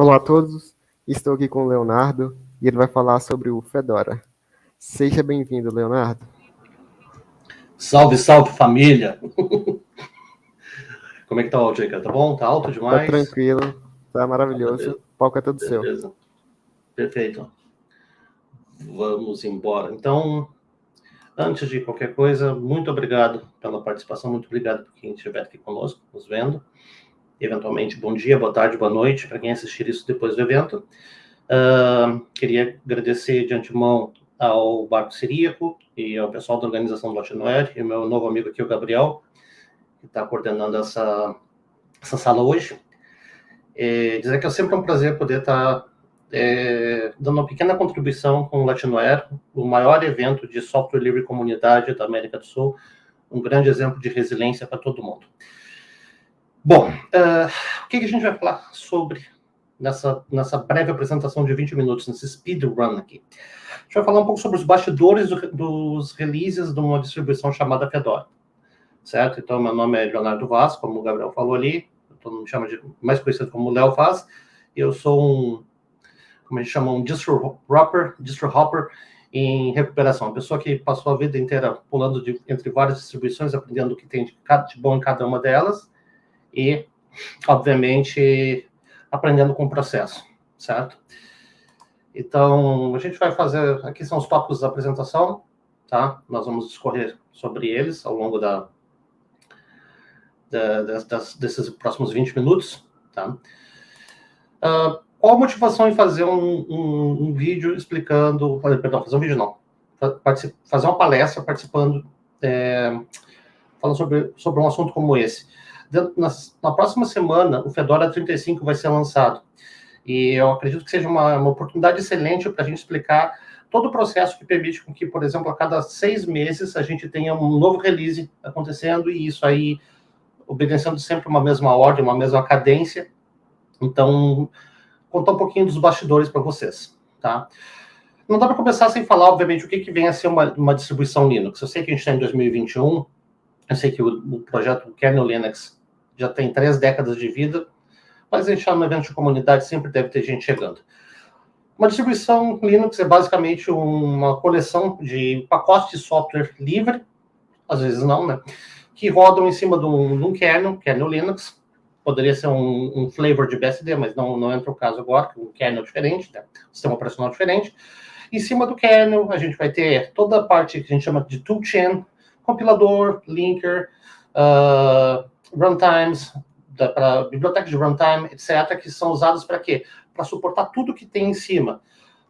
Olá a todos, estou aqui com o Leonardo e ele vai falar sobre o Fedora. Seja bem-vindo, Leonardo. Salve, salve, família! Como é que tá o áudio aí, cara? Tá bom? Tá alto Tá demais? tranquilo, tá maravilhoso, Beleza, o palco é todo seu. beleza. Perfeito. Vamos embora. Então, antes de qualquer coisa, muito obrigado pela participação, muito obrigado por quem estiver aqui conosco, nos vendo. Eventualmente, bom dia, boa tarde, boa noite, para quem assistir isso depois do evento. Queria agradecer de antemão ao Barco Ciríaco e ao pessoal da organização do Latinoer e o meu novo amigo aqui, o Gabriel, que está coordenando essa sala hoje. Dizer que é sempre um prazer poder estar dando uma pequena contribuição com o Latinoer, o maior evento de software livre comunidade da América do Sul, um grande exemplo de resiliência para todo mundo. Bom, o que a gente vai falar sobre nessa breve apresentação de 20 minutos, nesse speedrun aqui? A gente vai falar um pouco sobre os bastidores dos releases de uma distribuição chamada Fedora, certo? Então, meu nome é Leonardo Vaz, como o Gabriel falou ali, todo mundo me chama mais conhecido como Léo Vaz. Eu sou como a gente chama, um distro hopper em recuperação. Uma pessoa que passou a vida inteira pulando entre várias distribuições, aprendendo o que tem de bom em cada uma delas e, obviamente, aprendendo com o processo, certo? Então, a gente vai fazer... Aqui são os tópicos da apresentação, tá? Nós vamos discorrer sobre eles ao longo desses próximos 20 minutos, tá? Qual a motivação em fazer um vídeo explicando... Perdão, fazer um vídeo não. Fazer uma palestra participando, falando sobre um assunto como esse. Na próxima semana, o Fedora 35 vai ser lançado. E eu acredito que seja uma oportunidade excelente para a gente explicar todo o processo que permite com que, por exemplo, a cada 6 meses a gente tenha um novo release acontecendo, e isso aí obedecendo sempre uma mesma ordem, uma mesma cadência. Então, contar um pouquinho dos bastidores para vocês, tá? Não dá para começar sem falar, obviamente, o que vem a ser uma distribuição Linux. Eu sei que a gente está em 2021, eu sei que o projeto Kernel Linux já tem 3 décadas de vida, mas a gente está no evento de comunidade, sempre deve ter gente chegando. Uma distribuição Linux é basicamente uma coleção de pacotes de software livre, às vezes não, né? Que rodam em cima de um kernel Linux. Poderia ser um flavor de BSD, mas não entra o caso agora, que o kernel é diferente, né? O sistema operacional diferente. Em cima do kernel, a gente vai ter toda a parte que a gente chama de toolchain, compilador, linker, runtimes, para biblioteca de runtime, etc., que são usadas para quê? Para suportar tudo que tem em cima.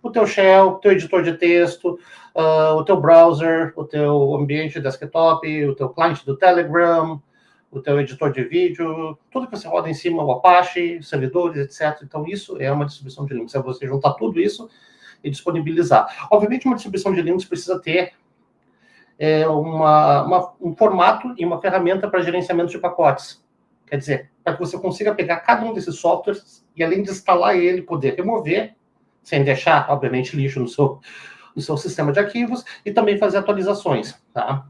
O teu shell, o teu editor de texto, o teu browser, o teu ambiente desktop, o teu cliente do Telegram, o teu editor de vídeo, tudo que você roda em cima, o Apache, servidores, etc. Então, isso é uma distribuição de Linux. É você juntar tudo isso e disponibilizar. Obviamente, uma distribuição de Linux precisa ter um formato e uma ferramenta para gerenciamento de pacotes. Quer dizer, para que você consiga pegar cada um desses softwares e, além de instalar ele, poder remover, sem deixar, obviamente, lixo no seu sistema de arquivos, e também fazer atualizações, tá?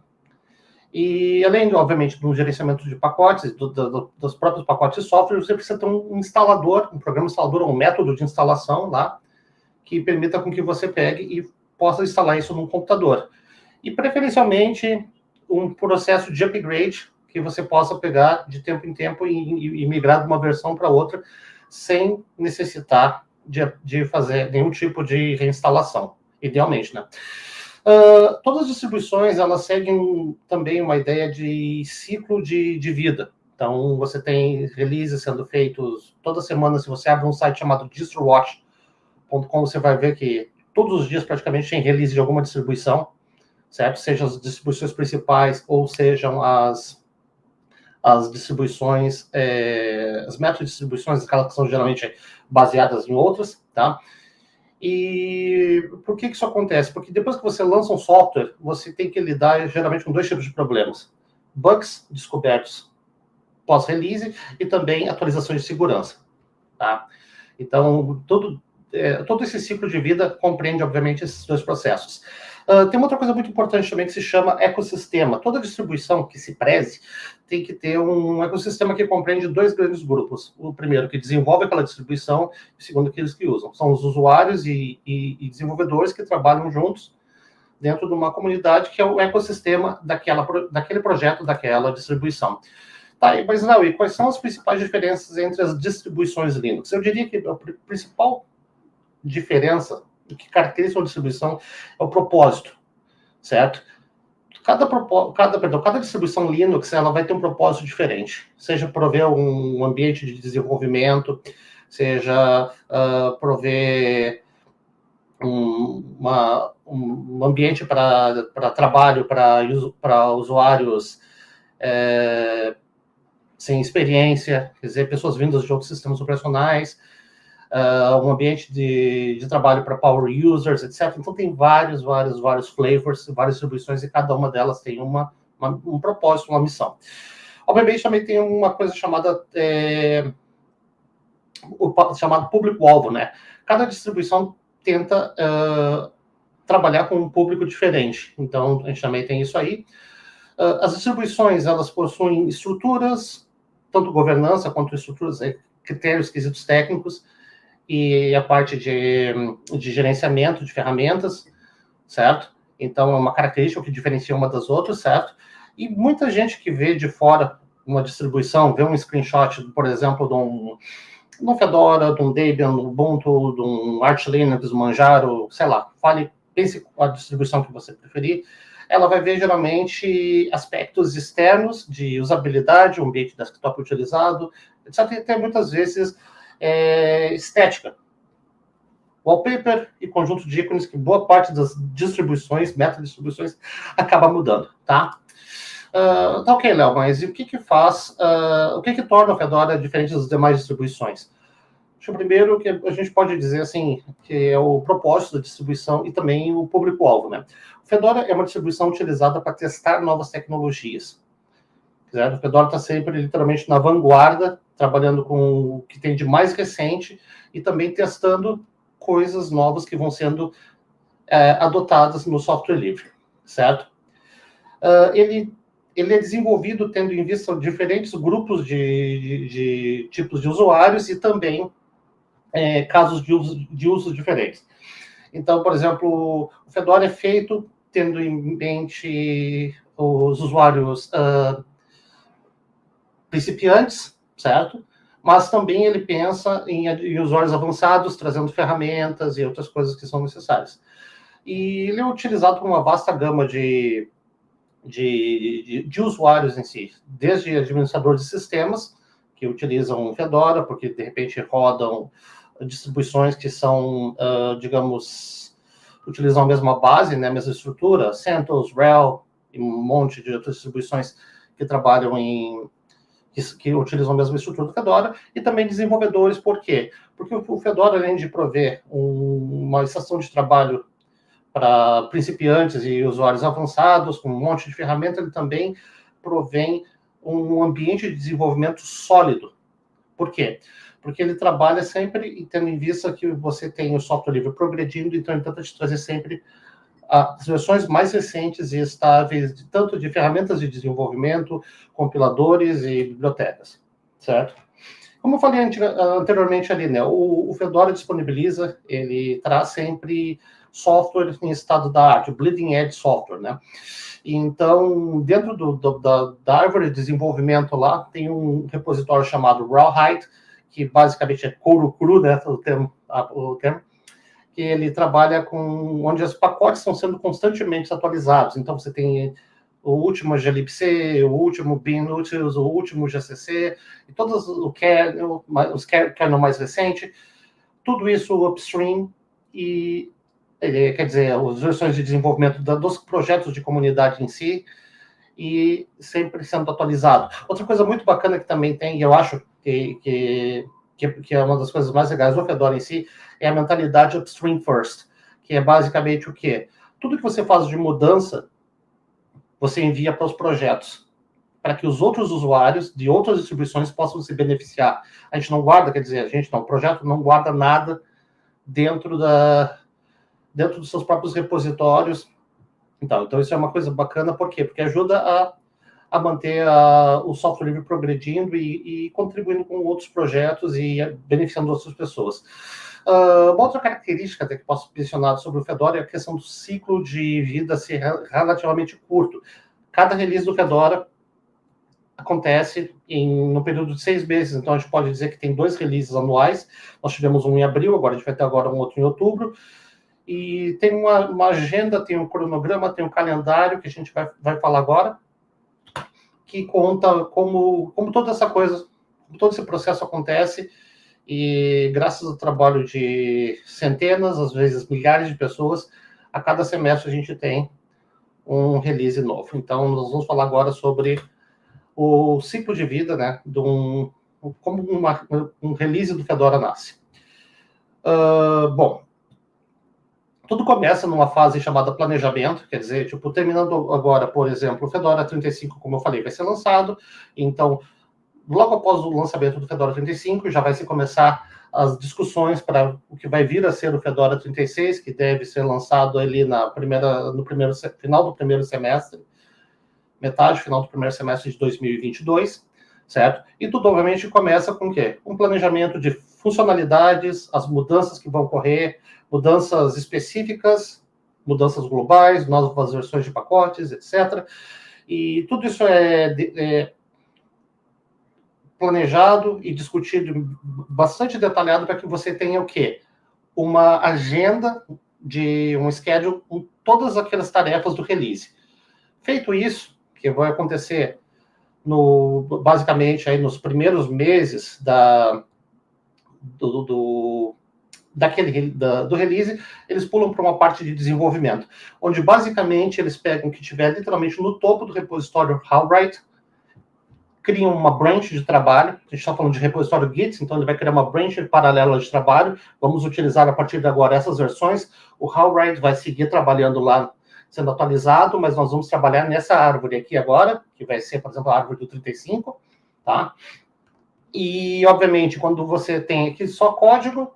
E, além, obviamente, do gerenciamento de pacotes, dos próprios pacotes de software, você precisa ter um instalador, um programa instalador, um método de instalação lá, que permita com que você pegue e possa instalar isso num computador. E, preferencialmente, um processo de upgrade que você possa pegar de tempo em tempo e migrar de uma versão para outra, sem necessitar de fazer nenhum tipo de reinstalação, idealmente, né? Todas as distribuições, elas seguem também uma ideia de ciclo de vida. Então, você tem releases sendo feitos toda semana. Se você abre um site chamado distrowatch.com, você vai ver que todos os dias praticamente tem release de alguma distribuição, certo? Sejam as distribuições principais ou sejam as distribuições, as meta-distribuições, que são geralmente baseadas em outras, tá? E por que isso acontece? Porque depois que você lança um software, você tem que lidar geralmente com 2 tipos de problemas. Bugs descobertos pós-release e também atualizações de segurança, tá? Então, todo esse ciclo de vida compreende, obviamente, esses 2 processos. Tem uma outra coisa muito importante também que se chama ecossistema. Toda distribuição que se preze tem que ter um ecossistema que compreende 2 grandes grupos. O primeiro, que desenvolve aquela distribuição, e o segundo, aqueles que usam. São os usuários e desenvolvedores que trabalham juntos dentro de uma comunidade que é o ecossistema daquele projeto, daquela distribuição. Tá, mas não, e quais são as principais diferenças entre as distribuições Linux? Eu diria que a principal diferença, o que caracteriza uma distribuição, é o propósito, certo? Cada distribuição Linux, ela vai ter um propósito diferente, seja prover um ambiente de desenvolvimento, seja prover um ambiente para trabalho para usuários sem experiência, quer dizer, pessoas vindas de outros sistemas operacionais, um ambiente de trabalho para power users, etc. Então, tem vários flavors, várias distribuições, e cada uma delas tem um propósito, uma missão. Obviamente, também tem uma coisa chamada público-alvo, né? Cada distribuição tenta trabalhar com um público diferente. Então, a gente também tem isso aí. As distribuições, elas possuem estruturas, tanto governança quanto estruturas, critérios, quesitos técnicos, e a parte de gerenciamento de ferramentas, certo? Então, é uma característica que diferencia uma das outras, certo? E muita gente que vê de fora uma distribuição, vê um screenshot, por exemplo, de um Fedora, de um Debian, de um Ubuntu, de um Arch Linux, Manjaro, sei lá, pense a distribuição que você preferir, ela vai ver geralmente aspectos externos de usabilidade, o ambiente desktop utilizado, etc. E até muitas vezes estética. Wallpaper e conjunto de ícones que boa parte das distribuições, meta-distribuições, acaba mudando, tá? Tá ok, Léo, mas e o que faz, o que torna o Fedora diferente das demais distribuições? Acho primeiro que a gente pode dizer assim, que é o propósito da distribuição e também o público-alvo, né? O Fedora é uma distribuição utilizada para testar novas tecnologias. Certo? O Fedora está sempre, literalmente, na vanguarda, trabalhando com o que tem de mais recente e também testando coisas novas que vão sendo adotadas no software livre, certo? Ele é desenvolvido tendo em vista diferentes grupos de tipos de usuários e também casos de uso diferentes. Então, por exemplo, o Fedora é feito tendo em mente os usuários principiantes, certo? Mas também ele pensa em usuários avançados, trazendo ferramentas e outras coisas que são necessárias. E ele é utilizado por uma vasta gama de usuários em si, desde administradores de sistemas, que utilizam Fedora, porque, de repente, rodam distribuições que são, digamos, utilizam a mesma base, né, a mesma estrutura, CentOS, RHEL, e um monte de outras distribuições que trabalham que utilizam a mesma estrutura do Fedora, e também desenvolvedores. Por quê? Porque o Fedora, além de prover uma estação de trabalho para principiantes e usuários avançados, com um monte de ferramenta, ele também provém um ambiente de desenvolvimento sólido. Por quê? Porque ele trabalha sempre tendo em vista que você tem o software livre progredindo, então ele tenta te trazer sempre as versões mais recentes e estáveis, tanto de ferramentas de desenvolvimento, compiladores e bibliotecas, certo? Como eu falei anteriormente ali, né, o Fedora disponibiliza, ele traz sempre software em estado da arte, bleeding edge software, né? Então, dentro da árvore de desenvolvimento lá, tem um repositório chamado Rawhide, que basicamente é couro cru, né, o termo, que ele trabalha com onde os pacotes estão sendo constantemente atualizados. Então, você tem o último glibc, o último binutils, o último GCC, e todos os kernel mais recente, tudo isso upstream, e quer dizer, as versões de desenvolvimento dos projetos de comunidade em si, e sempre sendo atualizado. Outra coisa muito bacana que também tem, e eu acho que é uma das coisas mais legais do Fedora em si, é a mentalidade upstream first, que é basicamente o quê? Tudo que você faz de mudança, você envia para os projetos, para que os outros usuários de outras distribuições possam se beneficiar. A gente não guarda, quer dizer, o projeto não guarda nada dentro dos seus próprios repositórios, Então isso é uma coisa bacana, por quê? Porque ajuda a manter o software livre progredindo e contribuindo com outros projetos e beneficiando outras pessoas. Uma outra característica até que posso mencionar sobre o Fedora é a questão do ciclo de vida ser relativamente curto. Cada release do Fedora acontece no período de 6 meses, então a gente pode dizer que tem 2 releases anuais. Nós tivemos um em abril, agora a gente vai ter agora um outro em outubro, e tem uma agenda, tem um cronograma, tem um calendário que a gente vai falar agora, que conta como toda essa coisa, todo esse processo acontece, e graças ao trabalho de centenas, às vezes milhares de pessoas, a cada semestre a gente tem um release novo. Então, nós vamos falar agora sobre o ciclo de vida, né, como um release do Fedora nasce. Bom, tudo começa numa fase chamada planejamento, quer dizer, tipo, terminando agora, por exemplo, o Fedora 35, como eu falei, vai ser lançado, então, logo após o lançamento do Fedora 35, já vai se começar as discussões para o que vai vir a ser o Fedora 36, que deve ser lançado ali no final do primeiro semestre, final do primeiro semestre de 2022, certo? E tudo, obviamente, começa com o quê? Um planejamento de funcionalidades, as mudanças que vão ocorrer, mudanças específicas, mudanças globais, novas versões de pacotes, etc. E tudo isso é planejado e discutido bastante detalhado para que você tenha o quê? Uma agenda de um schedule com todas aquelas tarefas do release. Feito isso, que vai acontecer basicamente aí nos primeiros meses do release, eles pulam para uma parte de desenvolvimento, onde basicamente eles pegam o que tiver literalmente no topo do repositório Howrite, criam uma branch de trabalho, a gente está falando de repositório Git, então ele vai criar uma branch paralela de trabalho, vamos utilizar a partir de agora essas versões, o Howrite vai seguir trabalhando lá, sendo atualizado, mas nós vamos trabalhar nessa árvore aqui agora, que vai ser, por exemplo, a árvore do 35, tá? E, obviamente, quando você tem aqui só código,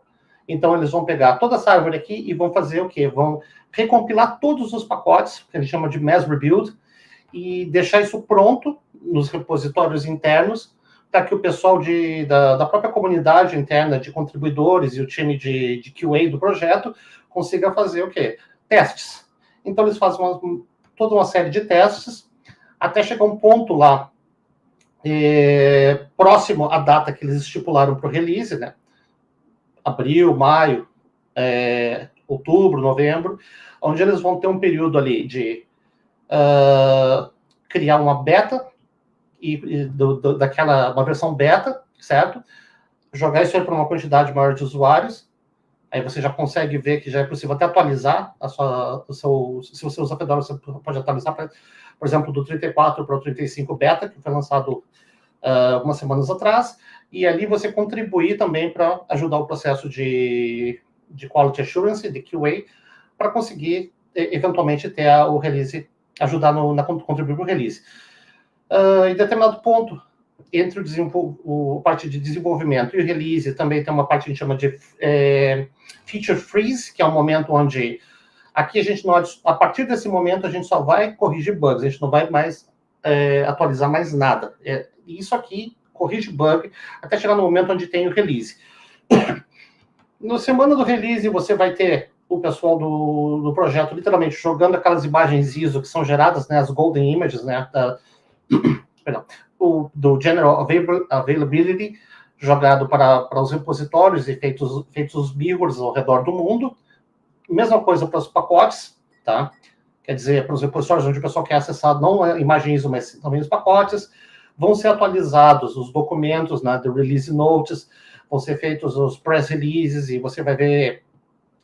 então eles vão pegar toda essa árvore aqui e vão fazer o quê? Vão recompilar todos os pacotes, que a gente chama de mass rebuild, e deixar isso pronto nos repositórios internos, para que o pessoal da própria comunidade interna de contribuidores e o time de QA do projeto consiga fazer o quê? Testes. Então, eles fazem toda uma série de testes, até chegar um ponto lá, próximo à data que eles estipularam para o release, né? Abril, maio, outubro, novembro, onde eles vão ter um período ali de criar uma beta, uma versão beta, certo? Jogar isso aí para uma quantidade maior de usuários. Aí você já consegue ver que já é possível até atualizar se você usa Fedora, você pode atualizar, por exemplo, do 34 para o 35 beta, que foi lançado algumas semanas atrás, e ali você contribuir também para ajudar o processo de Quality Assurance, de QA, para conseguir, eventualmente, ter o release, ajudar contribuir para o release. Em determinado ponto, entre a parte de desenvolvimento e o release, também tem uma parte que a gente chama de feature freeze, que é um momento onde aqui a partir desse momento a gente só vai corrigir bugs, a gente não vai mais atualizar mais nada. Isso aqui corrige bug até chegar no momento onde tem o release. Na semana do release você vai ter o pessoal do projeto literalmente jogando aquelas imagens ISO que são geradas, né, as golden images, né, do General Availability, jogado para os repositórios e feitos os mirrors ao redor do mundo. Mesma coisa para os pacotes, tá? Quer dizer, para os repositórios onde o pessoal quer acessar não a imagem ISO, mas também os pacotes, vão ser atualizados os documentos, né, de release notes, vão ser feitos os press releases, e você vai ver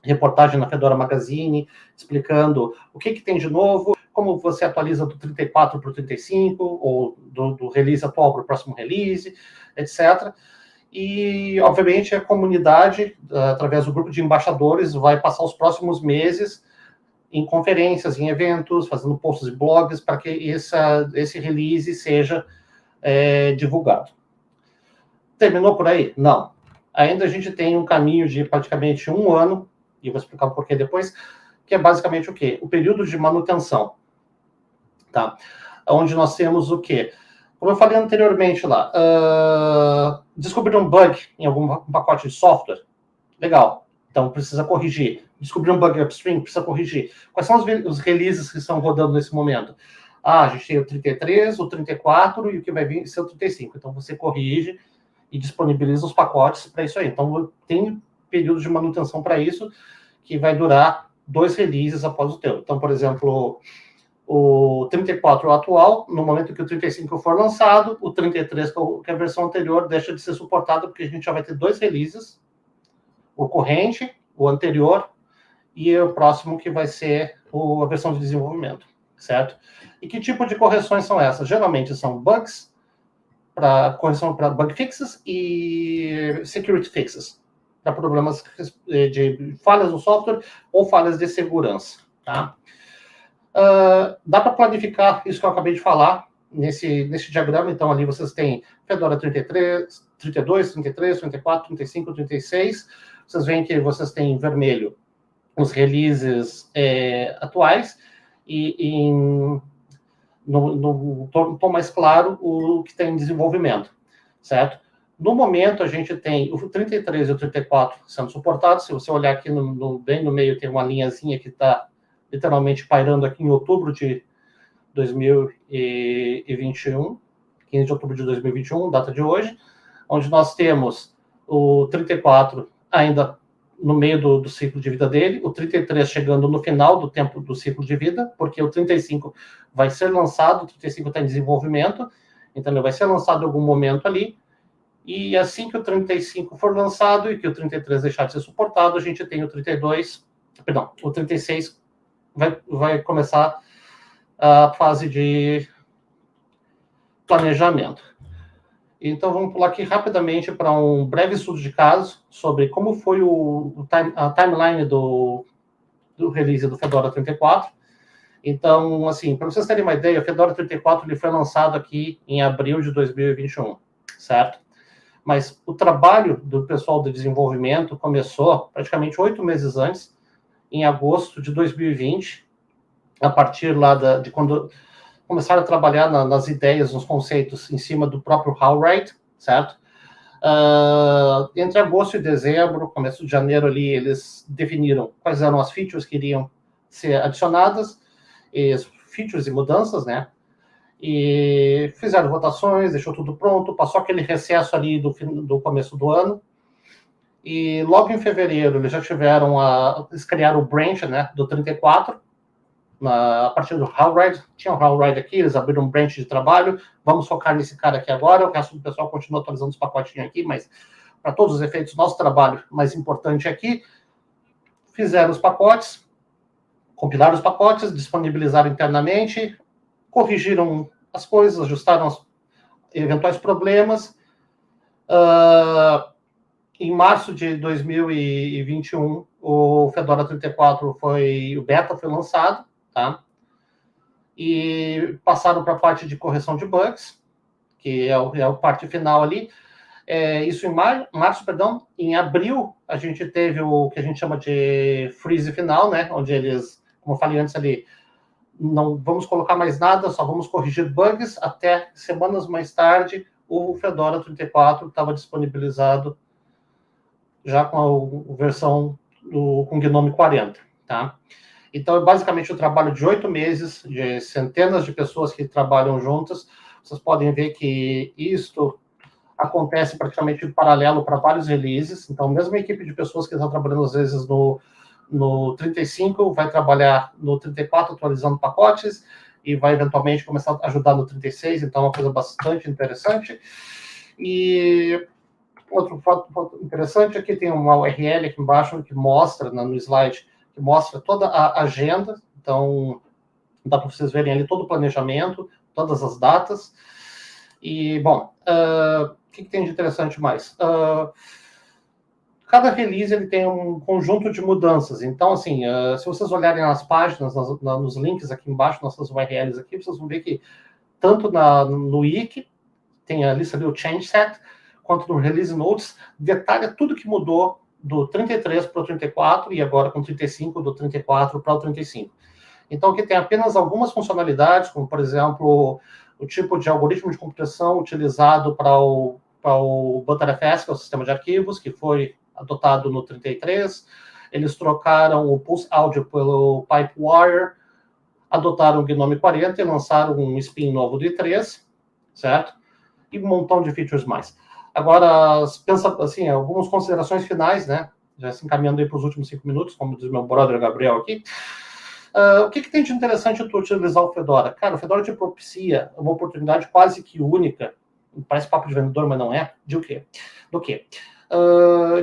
reportagem na Fedora Magazine explicando o que tem de novo, como você atualiza do 34 para o 35, ou do release atual para o próximo release, etc. E, obviamente, a comunidade, através do grupo de embaixadores, vai passar os próximos meses em conferências, em eventos, fazendo posts e blogs, para que esse release seja divulgado. Terminou por aí? Não. Ainda a gente tem um caminho de praticamente um ano, e eu vou explicar um porquê depois, que é basicamente o quê? O período de manutenção, tá? Onde nós temos o quê? Como eu falei anteriormente lá, descobrir um bug em algum pacote de software, legal, então precisa corrigir. Descobrir um bug upstream, precisa corrigir. Quais são os releases que estão rodando nesse momento? A gente tem o 33, o 34 e o que vai vir ser o 35. Então você corrige e disponibiliza os pacotes para isso aí. Então tem período de manutenção para isso, que vai durar 2 releases após o teu. Então, por exemplo, o 34 atual, no momento que o 35 for lançado, o 33, que é a versão anterior, deixa de ser suportado, porque a gente já vai ter 2 releases, o corrente, o anterior, e o próximo que vai ser a versão de desenvolvimento, certo? E que tipo de correções são essas? Geralmente são bugs, correção para bug fixes e security fixes, para problemas de falhas no software ou falhas de segurança, tá? Dá para planificar isso que eu acabei de falar nesse diagrama. Então, ali vocês têm Fedora 33, 32, 33, 34, 35, 36. Vocês veem que vocês têm em vermelho os releases atuais e no tom mais claro o que tem em desenvolvimento, certo? No momento, a gente tem o 33 e o 34 sendo suportados. Se você olhar aqui bem no meio, tem uma linhazinha que está literalmente pairando aqui em outubro de 2021, 15 de outubro de 2021, data de hoje, onde nós temos o 34 ainda no meio do ciclo de vida dele, o 33 chegando no final do tempo do ciclo de vida, porque o 35 vai ser lançado, o 35 está em desenvolvimento, então ele vai ser lançado em algum momento ali, e assim que o 35 for lançado e que o 33 deixar de ser suportado, a gente tem o 36 vai começar a fase de planejamento. Então, vamos pular aqui rapidamente para um breve estudo de caso sobre como foi a timeline do release do Fedora 34. Então, assim, para vocês terem uma ideia, o Fedora 34 ele foi lançado aqui em abril de 2021, certo? Mas o trabalho do pessoal de desenvolvimento começou praticamente 8 meses antes, em agosto de 2020, a partir lá de quando começaram a trabalhar nas ideias, nos conceitos, em cima do próprio HowlWrite, certo? Entre agosto e dezembro, começo de janeiro ali, eles definiram quais eram as features que iriam ser adicionadas, features e mudanças, né? E fizeram votações, deixou tudo pronto, passou aquele recesso ali do começo do ano, e logo em fevereiro eles já tiveram eles criaram o branch, né, do 34, a partir do HowlWrite, tinha o HowlWrite aqui, eles abriram um branch de trabalho, vamos focar nesse cara aqui agora, o resto do pessoal continua atualizando os pacotinhos aqui, mas para todos os efeitos, nosso trabalho mais importante aqui, fizeram os pacotes, compilaram os pacotes, disponibilizaram internamente, corrigiram as coisas, ajustaram os eventuais problemas. Em março de 2021, o Fedora 34 o beta foi lançado, tá? E passaram para a parte de correção de bugs, que é a parte final ali. Isso em março, perdão. Em abril, a gente teve o que a gente chama de freeze final, né? Onde eles, como eu falei antes ali, não vamos colocar mais nada, só vamos corrigir bugs. Até semanas mais tarde, o Fedora 34 estava disponibilizado já com a versão com Gnome 40, tá? Então, é basicamente o trabalho de 8 meses, de centenas de pessoas que trabalham juntas. Vocês podem ver que isto acontece praticamente em paralelo para vários releases. Então, mesmo a equipe de pessoas que está trabalhando, às vezes, no 35, vai trabalhar no 34, atualizando pacotes, e vai, eventualmente, começar a ajudar no 36. Então, é uma coisa bastante interessante. E outro fato interessante, aqui tem uma URL aqui embaixo que mostra, no slide, que mostra toda a agenda. Então, dá para vocês verem ali todo o planejamento, todas as datas. E, bom, o que tem de interessante mais? Cada release ele tem um conjunto de mudanças. Então, assim, se vocês olharem nas páginas, nos links aqui embaixo, nossas URLs aqui, vocês vão ver que tanto no wiki, tem a lista ali, o change set, quanto no release notes, detalha tudo que mudou do 33 para o 34 e agora com 35 do 34 para o 35. Então, aqui tem apenas algumas funcionalidades, como, por exemplo, o tipo de algoritmo de computação utilizado para o Btrfs, que é o sistema de arquivos, que foi adotado no 33. Eles trocaram o Pulse Audio pelo Pipewire, adotaram o Gnome 40 e lançaram um spin novo de 3, certo? E um montão de features mais. Agora, pensa assim, algumas considerações finais, né? Já se encaminhando aí para os últimos 5 minutos, como diz meu brother Gabriel aqui. O que tem de interessante tu utilizar o Fedora? Cara, o Fedora te propicia uma oportunidade quase que única, parece papo de vendedor, mas não é, de o quê? Do quê?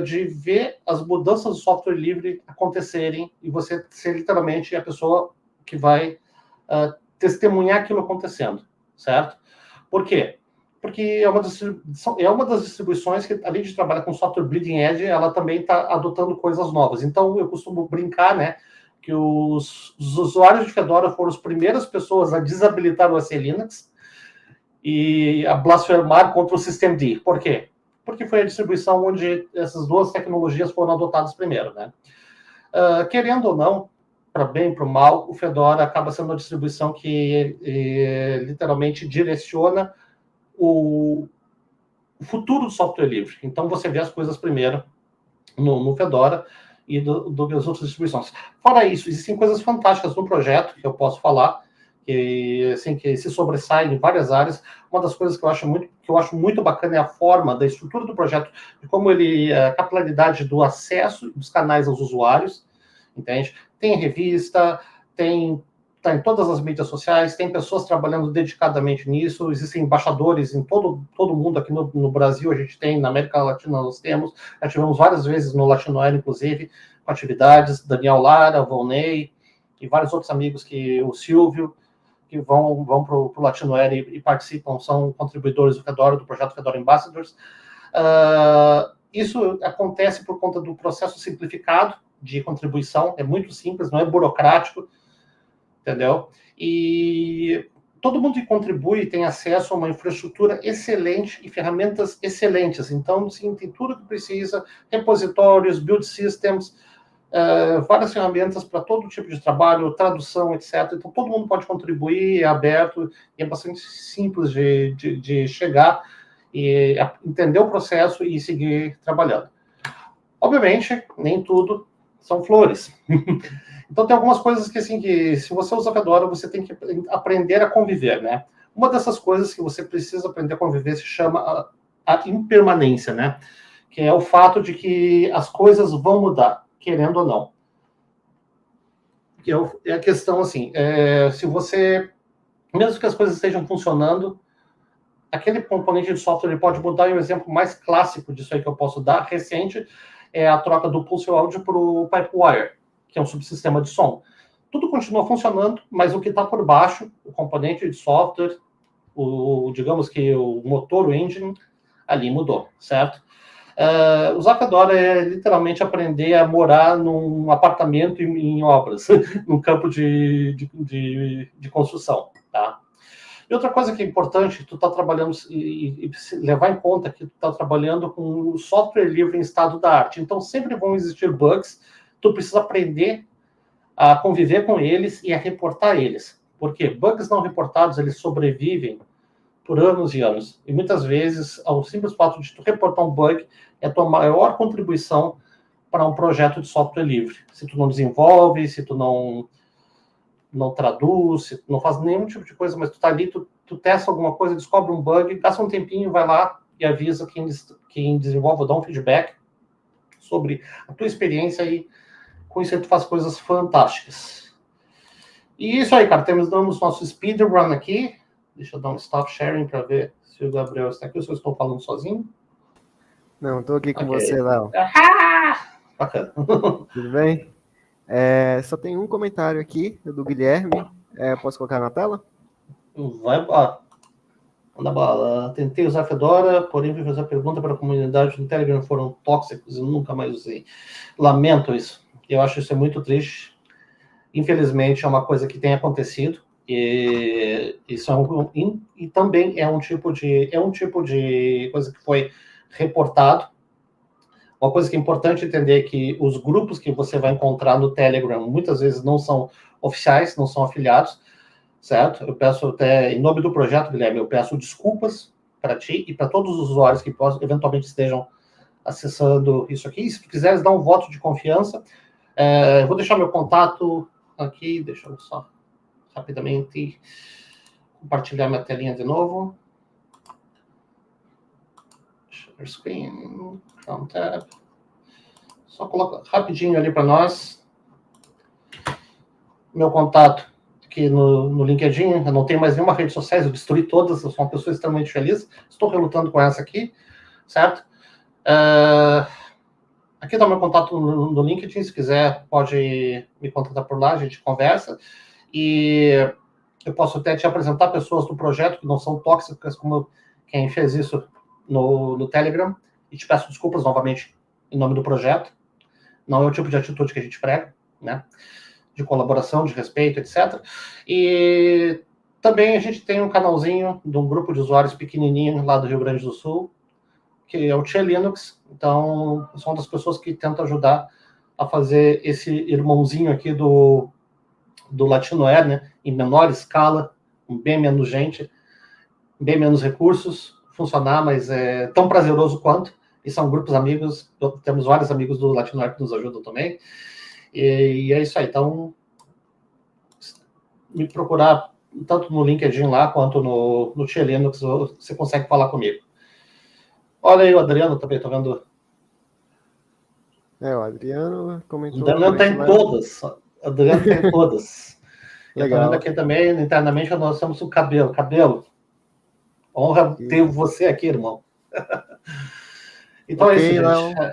De ver as mudanças do software livre acontecerem e você ser literalmente a pessoa que vai testemunhar aquilo acontecendo, certo? Por quê? Porque é uma das distribuições que, além de trabalhar com software bleeding edge, ela também está adotando coisas novas. Então, eu costumo brincar, né, que os usuários de Fedora foram as primeiras pessoas a desabilitar o SE Linux e a blasfemar contra o systemd. Por quê? Porque foi a distribuição onde essas duas tecnologias foram adotadas primeiro, né? Querendo ou não, para bem e para o mal, o Fedora acaba sendo uma distribuição que literalmente direciona o futuro do software livre. Então, você vê as coisas primeiro no Fedora e das outras distribuições. Fora isso, existem coisas fantásticas no projeto que eu posso falar, que se sobressaem em várias áreas. Uma das coisas que eu acho muito bacana é a forma da estrutura do projeto, de como a capilaridade do acesso dos canais aos usuários, entende? Tem revista, está em todas as mídias sociais, tem pessoas trabalhando dedicadamente nisso, existem embaixadores em todo mundo, aqui no Brasil a gente tem, na América Latina nós temos, já tivemos várias vezes no Latinoair, inclusive, com atividades, Daniel Lara, Volney, e vários outros amigos, o Silvio, que vão para o Latinoair e participam, são contribuidores do Fedora, do projeto Fedora Ambassadors. Isso acontece por conta do processo simplificado de contribuição, é muito simples, não é burocrático, entendeu? E todo mundo que contribui tem acesso a uma infraestrutura excelente e ferramentas excelentes. Então, sim, tem tudo que precisa, repositórios, build systems, várias ferramentas para todo tipo de trabalho, tradução, etc. Então, todo mundo pode contribuir, é aberto, e é bastante simples de chegar e entender o processo e seguir trabalhando. Obviamente, nem tudo são flores. Então, tem algumas coisas que, assim, que se você usa Fedora, você tem que aprender a conviver, né? Uma dessas coisas que você precisa aprender a conviver se chama a impermanência, né? Que é o fato de que as coisas vão mudar, querendo ou não. Que é a questão, assim, se você, mesmo que as coisas estejam funcionando, aquele componente de software ele pode mudar, e o exemplo mais clássico disso aí que eu posso dar, recente, é a troca do Pulse Audio para o Pipewire, que é um subsistema de som. Tudo continua funcionando, mas o que está por baixo, o componente de software, digamos que o motor, o engine, ali mudou, certo? Usar Fedora é literalmente aprender a morar num apartamento em obras, num campo de construção, tá? E outra coisa que é importante, tu está trabalhando, e levar em conta que tu está trabalhando com software livre em estado da arte. Então, sempre vão existir bugs, tu precisa aprender a conviver com eles e a reportar eles. Porque bugs não reportados, eles sobrevivem por anos e anos. E muitas vezes, ao simples fato de tu reportar um bug, é a tua maior contribuição para um projeto de software livre. Se tu não desenvolve, se tu não traduz, se tu não faz nenhum tipo de coisa, mas tu tá ali, tu testa alguma coisa, descobre um bug, gasta um tempinho, vai lá e avisa quem desenvolve, dá um feedback sobre a tua experiência e com isso aí tu faz coisas fantásticas. E isso aí, cara, terminamos nosso speedrun aqui. Deixa eu dar um stop sharing para ver se o Gabriel está aqui ou se eu estou falando sozinho. Não, estou aqui com você, Léo. Bacana. Tudo bem? Só tem um comentário aqui, do Guilherme. Posso colocar na tela? Vai embora. Manda bala. Tentei usar Fedora, porém fui fazer a pergunta para a comunidade no Telegram, foram tóxicos e nunca mais usei. Lamento isso. Eu acho isso muito triste. Infelizmente, é uma coisa que tem acontecido. E isso e também é um tipo de coisa que foi reportado, Uma coisa que é importante entender é que os grupos que você vai encontrar no Telegram muitas vezes não são oficiais, não são afiliados, certo? Eu peço até, em nome do projeto, Guilherme, eu peço desculpas para ti e para todos os usuários que eventualmente estejam acessando isso aqui. E se tu quiseres dar um voto de confiança, eu vou deixar meu contato aqui, deixa eu só rapidamente compartilhar minha telinha de novo. Share screen, Chrome tab. Só coloca rapidinho ali para nós. Meu contato aqui no LinkedIn, eu não tenho mais nenhuma rede social, eu destruí todas, eu sou uma pessoa extremamente feliz, estou relutando com essa aqui, certo? Aqui está o meu contato no LinkedIn, se quiser pode me contatar por lá, a gente conversa, e eu posso até te apresentar pessoas do projeto que não são tóxicas, como quem fez isso no Telegram, e te peço desculpas novamente em nome do projeto, não é o tipo de atitude que a gente prega, né? De colaboração, de respeito, etc. E também a gente tem um canalzinho de um grupo de usuários pequenininho lá do Rio Grande do Sul, que é o Tia Linux. Então, eu sou uma das pessoas que tenta ajudar a fazer esse irmãozinho aqui do Latinoair, né, em menor escala, com bem menos gente, bem menos recursos, funcionar, mas é tão prazeroso quanto. E são grupos amigos, temos vários amigos do Latinoair que nos ajudam também. E é isso aí. Então, me procurar tanto no LinkedIn lá, quanto no Tia Linux, você consegue falar comigo. Olha aí o Adriano também, tô vendo. O Adriano comentou. O Adriano tá em todas. O Adriano tá em todas. Eu tô vendo aqui também, internamente, nós temos o Cabelo. Cabelo, honra ter você aqui, irmão. Então é isso, gente. Léo,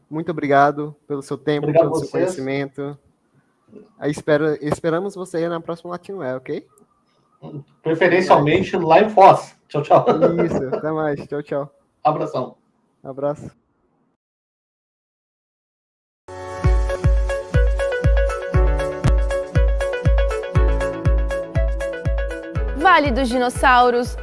muito obrigado pelo seu tempo, pelo seu conhecimento. Esperamos você aí na próxima Latinoair, ok? Preferencialmente lá em Foz. Tchau, tchau. Isso, até mais. Tchau, tchau. Abração. Abraço. Vale dos Dinossauros.